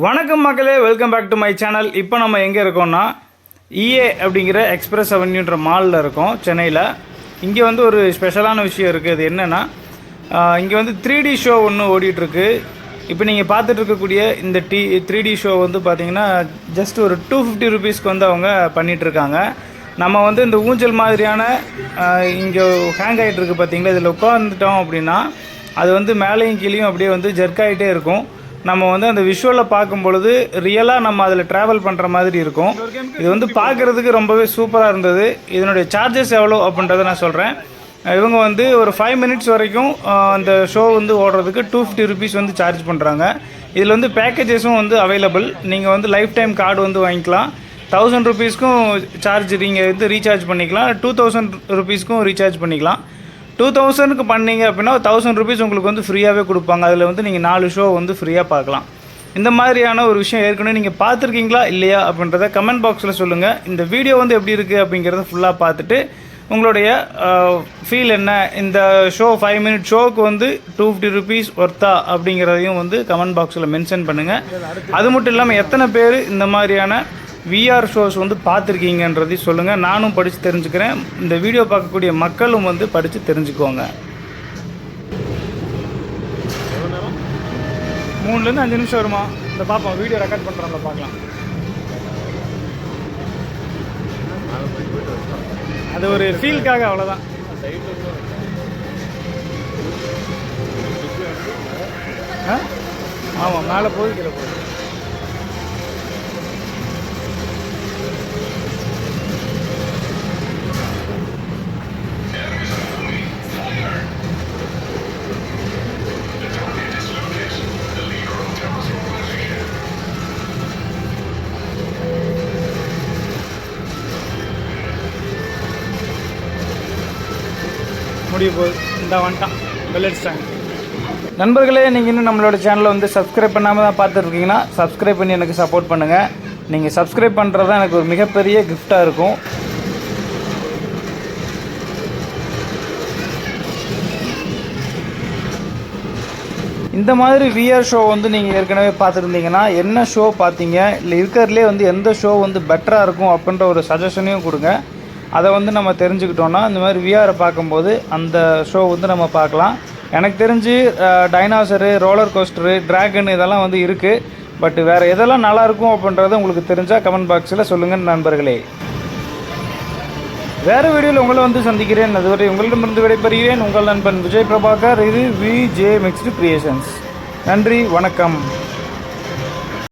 வணக்கம் மக்களே, welcome back to my channel. இப்போ நம்ம எங்கே இருக்கோம்னா இஏ அப்படிங்கிற எக்ஸ்பிரஸ் அவென்யூன்ற மாலில் இருக்கோம் சென்னையில். இங்கே வந்து ஒரு ஸ்பெஷலான விஷயம் இருக்குது. அது என்னென்னா, இங்கே வந்து 3D ஷோ ஒன்று ஓடிட்டுருக்கு. இப்போ நீங்கள் பார்த்துட்டு இருக்கக்கூடிய இந்த 3D ஷோ வந்து பார்த்திங்கன்னா ஜஸ்ட் ஒரு 250 ருபீஸ்க்கு வந்து அவங்க பண்ணிகிட்ருக்காங்க. நம்ம வந்து இந்த ஊஞ்சல் மாதிரியான இங்கே ஹேங் ஆகிட்டுருக்கு பார்த்திங்களா, இதில் உட்காந்துட்டோம் அப்படின்னா அது வந்து மேலேயும் கீழேயும் அப்படியே வந்து ஜெர்க் ஆகிட்டே இருக்கும். நம்ம வந்து அந்த விஷுவலில் பார்க்கும் பொழுது ரியலாக நம்ம அதில் ட்ராவல் பண்ணுற மாதிரி இருக்கும். இது வந்து பார்க்குறதுக்கு ரொம்பவே சூப்பராக இருந்தது. இதனுடைய சார்ஜஸ் எவ்வளோ அப்படின்றத நான் சொல்கிறேன். இவங்க வந்து ஒரு 5 மினிட்ஸ் வரைக்கும் அந்த ஷோ வந்து ஓடுறதுக்கு 250 ருபீஸ் வந்து சார்ஜ் பண்ணுறாங்க. இதில் வந்து பேக்கேஜஸும் வந்து அவைலபிள். நீங்கள் வந்து லைஃப் டைம் கார்டு வந்து வாங்கிக்கலாம். 1000 ருபீஸ்க்கும் சார்ஜ் நீங்கள் வந்து ரீசார்ஜ் பண்ணிக்கலாம். 2000 ருபீஸ்க்கும் ரீசார்ஜ் பண்ணிக்கலாம். 2000க்கு பண்ணிங்க அப்படின்னா 1000 ருபீஸ் உங்களுக்கு வந்து ஃப்ரீயாகவே கொடுப்பாங்க. அதில் வந்து நீங்கள் 4 ஷோ வந்து ஃப்ரீயாக பார்க்கலாம். இந்த மாதிரியான ஒரு விஷயம் ஏற்கனவே நீங்கள் பார்த்துருக்கீங்களா இல்லையா அப்படின்றத கமெண்ட் பாக்ஸில் சொல்லுங்கள். இந்த வீடியோ வந்து எப்படி இருக்குது அப்படிங்கிறத ஃபுல்லாக பார்த்துட்டு உங்களுடைய ஃபீல் என்ன, இந்த ஷோ 5 மினிட் ஷோவுக்கு வந்து 250 ருபீஸ் ஒர்த்தா அப்படிங்கிறதையும் வந்து கமெண்ட் பாக்ஸில் மென்ஷன் பண்ணுங்கள். அது மட்டும் இல்லாமல் எத்தனை பேர் இந்த மாதிரியான விஆர் ஷோஸ் வந்து பார்த்துருக்கீங்கன்றதையும் சொல்லுங்கள். நானும் படித்து தெரிஞ்சுக்கிறேன். இந்த வீடியோ பார்க்கக்கூடிய மக்களும் வந்து படித்து தெரிஞ்சுக்குவாங்க. 3லேருந்து 5 நிமிஷம் வருமா? இந்த பார்ப்போம், வீடியோ ரெக்கார்ட் பண்ணுறோம்ல, பார்க்கலாம். அது ஒரு ஃபீல்காக, அவ்வளோதான். ஆமாம், மேலே போகுது, கீழே போகுது. முடிய போகுது. இந்த வந்துட்டான், பெல் அடிச்சிட்டாங்க. நண்பர்களே, நீங்கள் இன்னும் நம்மளோட சேனலை வந்து சப்ஸ்கிரைப் பண்ணாமல் தான் பார்த்துட்ருக்கீங்கன்னா சப்ஸ்கிரைப் பண்ணி எனக்கு சப்போர்ட் பண்ணுங்கள். நீங்கள் சப்ஸ்கிரைப் பண்ணுறது தான் எனக்கு ஒரு மிகப்பெரிய கிஃப்டாக இருக்கும். இந்த மாதிரி விஆர் ஷோ வந்து நீங்கள் ஏற்கனவே பார்த்துருந்தீங்கன்னா என்ன ஷோ பார்த்தீங்க, இல்லை இருக்கிறதுலே வந்து எந்த ஷோ வந்து பெட்டராக இருக்கும் அப்படின்ற ஒரு சஜஷனையும் கொடுங்க. அதை வந்து நம்ம தெரிஞ்சுக்கிட்டோன்னா இந்த மாதிரி விஆரை பார்க்கும்போது அந்த ஷோ வந்து நம்ம பார்க்கலாம். எனக்கு தெரிஞ்சு டைனாசரு, ரோலர் கோஸ்டரு, ட்ராகன் இதெல்லாம் வந்து இருக்குது. பட் வேறு எதெல்லாம் நல்லாயிருக்கும் அப்படின்றத உங்களுக்கு தெரிஞ்சால் கமெண்ட் பாக்ஸில் சொல்லுங்கள் நண்பர்களே. வேறு வீடியோவில் உங்களை வந்து சந்திக்கிறேன். அதுவரை உங்களிடமிருந்து விடைபெறுகிறேன். உங்கள் நண்பன் விஜய் பிரபாகர். இது விஜே மிக்ஸ்டு கிரியேஷன்ஸ். நன்றி, வணக்கம்.